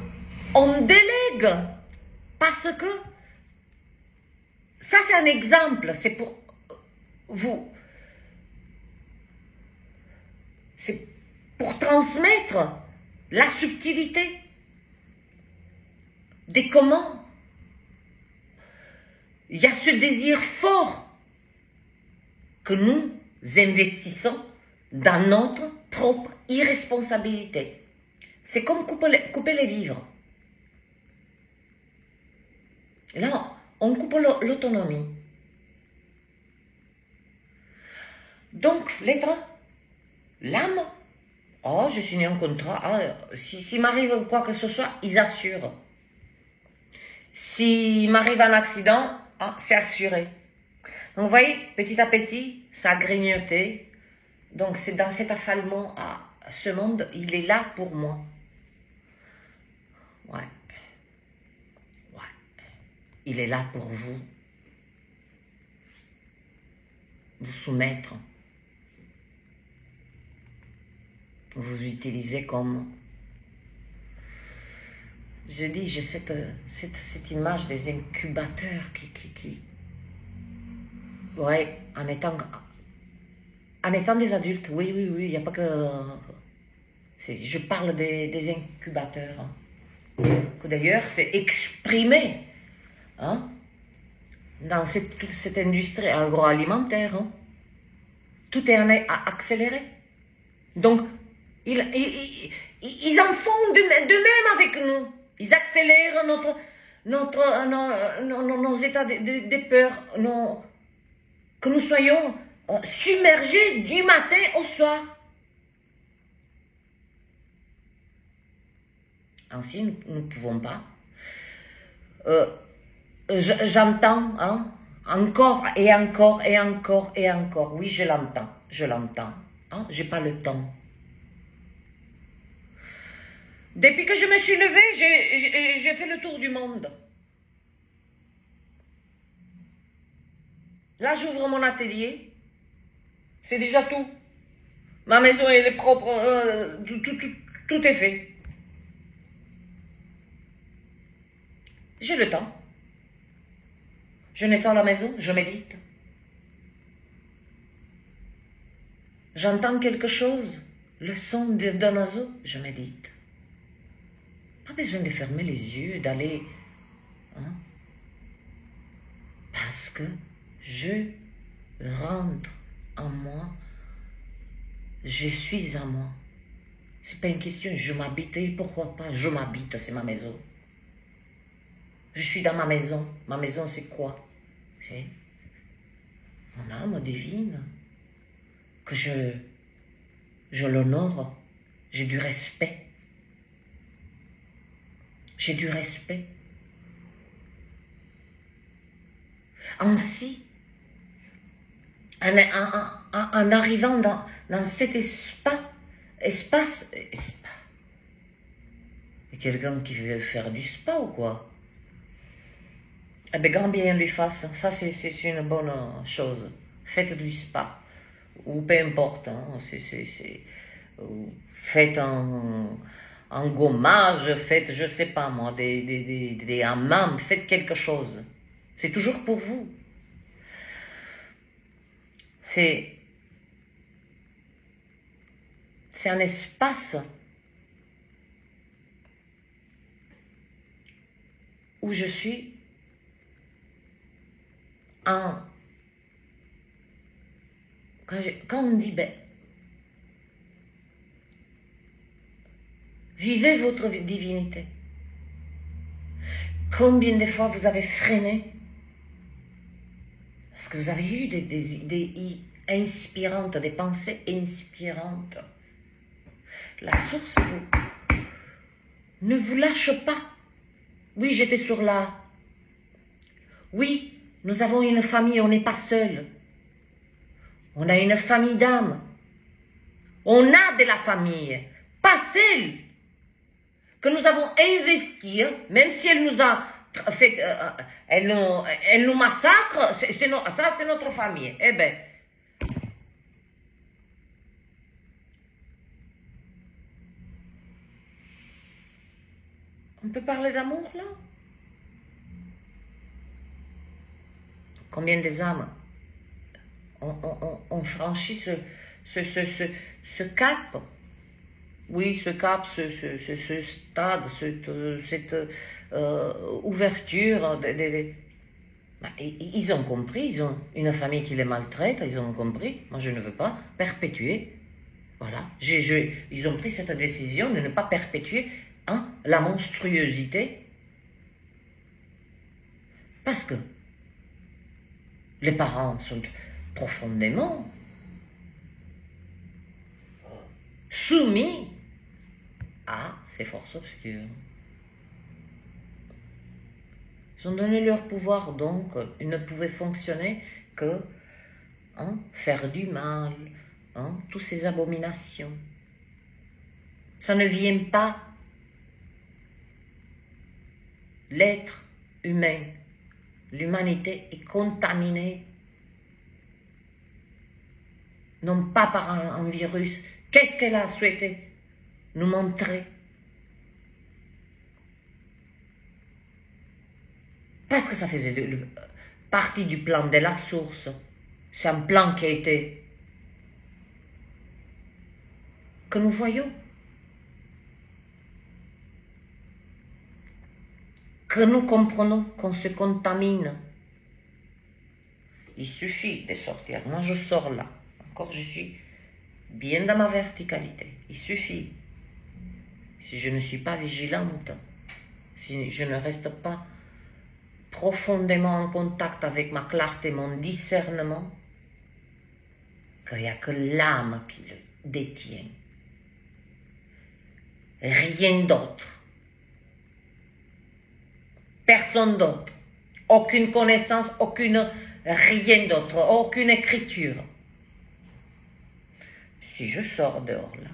on délègue parce que ça c'est un exemple, c'est pour vous. C'est pour transmettre la subtilité des comment il y a ce désir fort que nous investissons dans notre propre irresponsabilité. C'est comme couper les vivres. Là, on coupe l'autonomie. Donc, l'être, l'âme, oh, je signe un contrat, ah, s'il m'arrive quoi que ce soit, ils assurent. S'il m'arrive un accident, ah, c'est assuré. Donc, vous voyez, petit à petit, ça a grignoté. Donc, c'est dans cet affalement, ah, ce monde, il est là pour moi. Ouais. Il est là pour vous. Vous soumettre. Vous utilisez comme... Je dis, j'ai cette image des incubateurs qui... Ouais, en étant des adultes, oui, il n'y a pas que... Je parle des incubateurs. Hein. Que d'ailleurs, c'est exprimé hein, dans toute cette industrie agroalimentaire. Hein. Tout est accéléré. Donc, ils en font de même avec nous. Ils accélèrent nos états de peur, que nous soyons submergés du matin au soir. Ainsi, nous ne pouvons pas. J'entends, hein, encore et encore et encore et encore. Oui, je l'entends. Hein, j'ai pas le temps. Depuis que je me suis levée, j'ai fait le tour du monde. Là, j'ouvre mon atelier. C'est déjà tout. Ma maison, elle est propre. Tout est fait. J'ai le temps. Je nettoie la maison, je médite. J'entends quelque chose, le son d'un oiseau, je médite. Pas besoin de fermer les yeux, d'aller... Hein, parce que je rentre en moi, je suis en moi. C'est pas une question, je m'habite, et pourquoi pas? Je m'habite, c'est ma maison. Je suis dans ma maison. Ma maison, c'est quoi? C'est mon âme divine. Que je l'honore. J'ai du respect. J'ai du respect. Ainsi, en arrivant dans cet espace, il y a quelqu'un qui veut faire du spa ou quoi? Eh bien, grand bien lui fasse. Ça, c'est une bonne chose. Faites du spa. Ou peu importe. Hein, faites un gommage. Faites, je sais pas moi, des hammams. Faites quelque chose. C'est toujours pour vous. C'est un espace où je suis quand on me dit, ben, vivez votre divinité. Combien de fois vous avez freiné parce que vous avez eu des idées inspirantes, des pensées inspirantes. La source ne vous lâche pas. Oui, j'étais sur la... Oui, nous avons une famille, on n'est pas seul. On a une famille d'âmes. On a de la famille, pas celle que nous avons investie, même si elle nous a fait, elle nous massacre, ça c'est notre famille. Eh bien, on peut parler d'amour là? Combien des âmes ont franchi ce cap? Oui, ce cap, ce stade, cette ouverture. Ils ont compris, ils ont une famille qui les maltraite, ils ont compris. Moi, je ne veux pas perpétuer. Voilà. Ils ont pris cette décision de ne pas perpétuer la monstruosité. Parce que les parents sont profondément soumis à ces forces obscures. Ils ont donné leur pouvoir, donc ils ne pouvaient fonctionner que faire du mal, toutes ces abominations. Ça ne vient pas. L'être humain, l'humanité est contaminée, non pas par un virus. Qu'est-ce qu'elle a souhaité nous montrer? Parce que ça faisait partie du plan de la source. C'est un plan qui a été... que nous voyons. Que nous comprenons, qu'on se contamine. Il suffit de sortir. Moi, je sors là. Encore, je suis bien dans ma verticalité. Il suffit. Si je ne suis pas vigilante, si je ne reste pas profondément en contact avec ma clarté, mon discernement, qu'il n'y a que l'âme qui le détient. Rien d'autre. Personne d'autre. Aucune connaissance, rien d'autre, aucune écriture. Si je sors dehors là,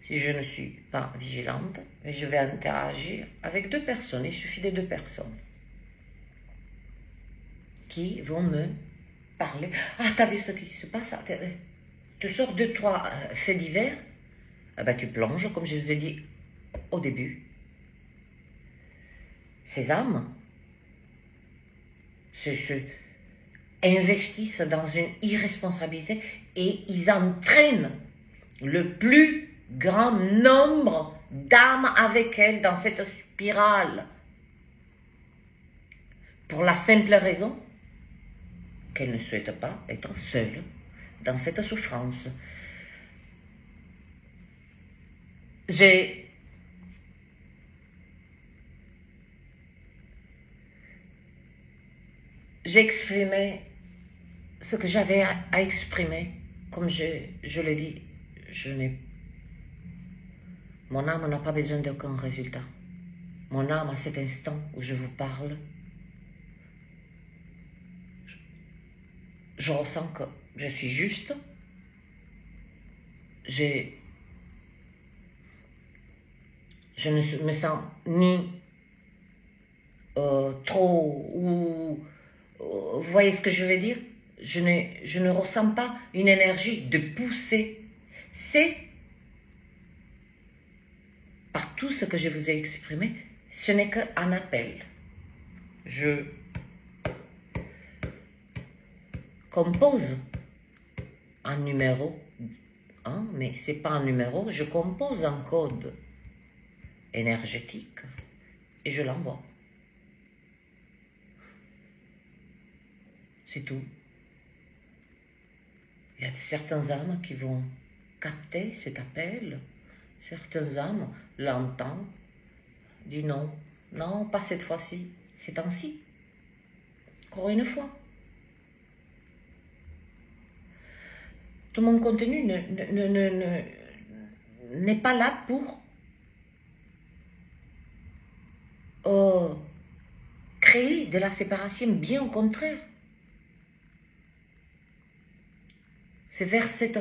si je ne suis pas vigilante, je vais interagir avec deux personnes. Il suffit de deux personnes qui vont me parler. Ah, t'as vu ce qui se passe? Tu sors deux, trois faits divers, tu plonges, comme je vous ai dit au début. Ces âmes se investissent dans une irresponsabilité et ils entraînent le plus grand nombre d'âmes avec elles dans cette spirale. Pour la simple raison qu'elles ne souhaitent pas être seules dans cette souffrance. J'ai exprimé ce que j'avais à exprimer. Comme je l'ai dit, mon âme n'a pas besoin d'aucun résultat. Mon âme, à cet instant où je vous parle, je ressens que je suis juste. Je ne me sens ni trop ou... Vous voyez ce que je veux dire? Je ne ressens pas une énergie de pousser. C'est, par tout ce que je vous ai exprimé, ce n'est qu'un appel. Je compose un numéro, mais ce n'est pas un numéro, je compose un code énergétique et je l'envoie. C'est tout. Il y a certaines âmes qui vont capter cet appel. Certaines âmes l'entendent, disent non, non, pas cette fois-ci, c'est temps-ci. Encore une fois. Tout mon contenu n'est pas là pour créer de la séparation, bien au contraire. C'est vers cette...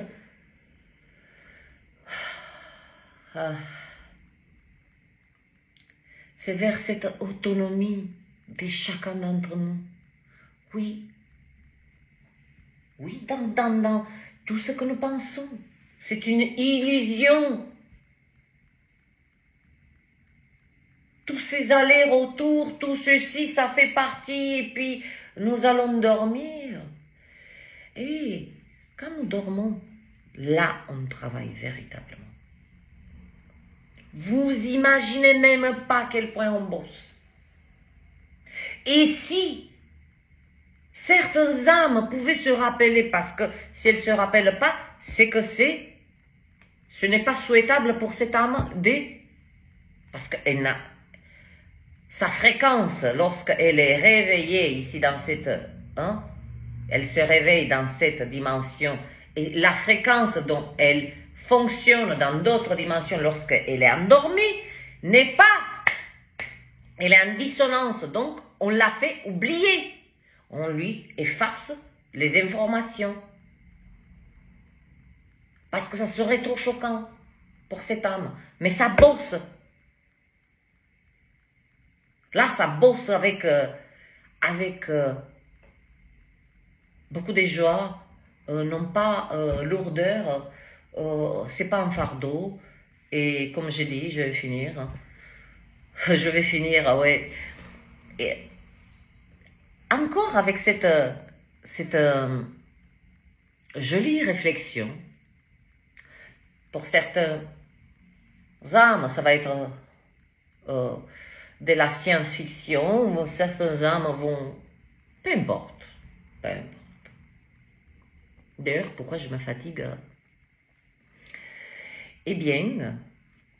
c'est vers cette autonomie de chacun d'entre nous. Oui. Oui, dans tout ce que nous pensons. C'est une illusion. Tous ces allers-retours, tout ceci, ça fait partie, et puis nous allons dormir. Et quand nous dormons, là, on travaille véritablement. Vous imaginez même pas à quel point on bosse. Et si certaines âmes pouvaient se rappeler, parce que si elles ne se rappellent pas, c'est que ce n'est pas souhaitable pour cette âme parce qu'elle n'a sa fréquence lorsqu'elle est réveillée ici dans cette, elle se réveille dans cette dimension et la fréquence dont elle fonctionne dans d'autres dimensions lorsqu'elle est endormie n'est pas, elle est en dissonance, donc on l'a fait oublier, on lui efface les informations. Parce que ça serait trop choquant pour cette âme. Mais ça bosse. Là, ça bosse avec beaucoup de joie, non pas lourdeur, c'est pas un fardeau. Et comme je dis, je vais finir. Je vais finir, ouais. Et encore avec cette jolie réflexion. Pour certaines âmes, ça va être de la science-fiction, certaines âmes vont... Peu importe. Peu importe. D'ailleurs, pourquoi je me fatigue? Eh bien,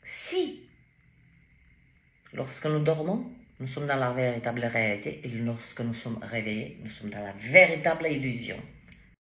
si, lorsque nous dormons, nous sommes dans la véritable réalité, et lorsque nous sommes réveillés, nous sommes dans la véritable illusion.